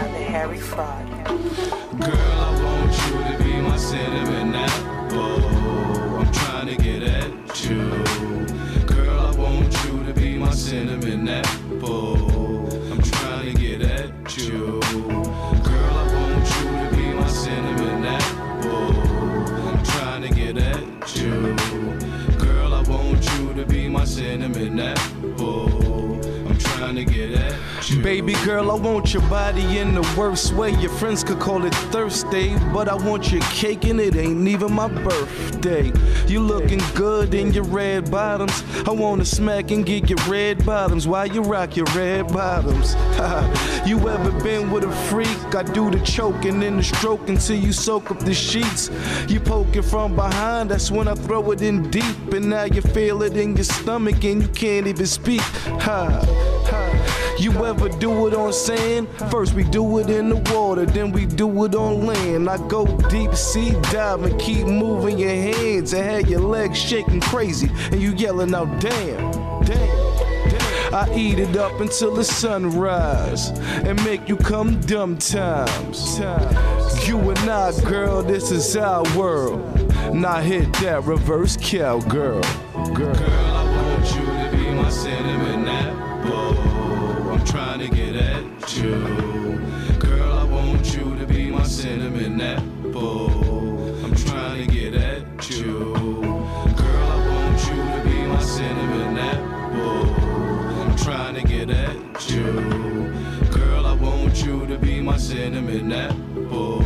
down to Harry Fraud. Girl, I want you to be my cinnamon apple. I'm trying to get at you. Girl, I want you to be my cinnamon apple. I'm trying to get at you. Girl, I want you to be my cinnamon apple. I'm trying to get at you. Girl, I want you to be my cinnamon apple. I'm trying to get at you. Baby girl, I want your body in the worst way. Your friends could call it Thursday, but I want your cake and it ain't even my birthday. You looking good in your red bottoms. I wanna smack and get your red bottoms while you rock your red bottoms. You ever been with a freak? I do the choking and the stroke until you soak up the sheets. You poking from behind, that's when I throw it in deep. And now you feel it in your stomach and you can't even speak. You ever do it on sand? First we do it in the water, then we do it on land. I go deep sea dive and keep moving your hands and have your legs shaking crazy and you yelling out damn, damn. I eat it up until the sunrise and make you come dumb times. You and I, girl, this is our world. Now hit that reverse cowgirl. Girl, I want you to be my cinnamon apple. I'm trying to get at you. Girl, I want you to be my cinnamon apple. I'm trying to get at you. Girl, I want you to be my cinnamon apple. I'm trying to get at you. Girl, I want you to be my cinnamon apple.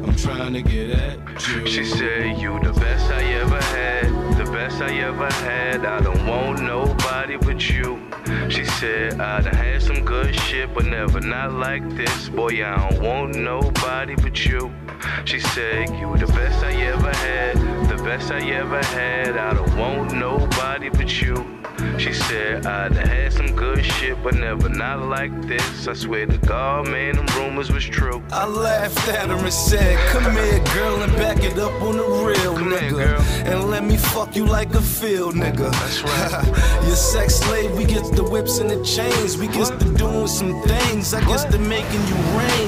I'm trying to get at you. She said, you the best I ever had, the best I ever had. I don't want nobody but you. She said, I done had some good shit, but never not like this. Boy, I don't want nobody but you. She said, you the best I ever had, the best I ever had. I don't want nobody but you. She said, I done had some good shit, but never not like this. I swear to God, man, them rumors was true. I laughed at her and said, come here, girl, and back it up on the real, Come nigga. here, girl. And let me fuck you like a field, nigga. That's right. Your sex slave, we get the whips and the chains. We get to doing some things, I guess to making you rain.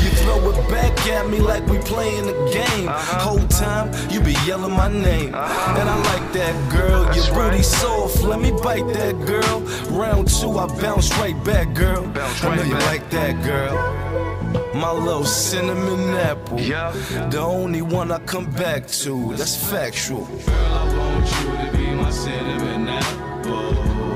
You throw it back at me like we playing a game. Whole time, you be yelling my name. And I like that, girl. That's Your booty right. soft, let me bite that, girl. Round two, I bounce right back, girl. Bounce I know right you back. like that, girl. My little cinnamon apple. Yeah. The only one I come back to. That's factual. Girl, I want you to be my cinnamon apple.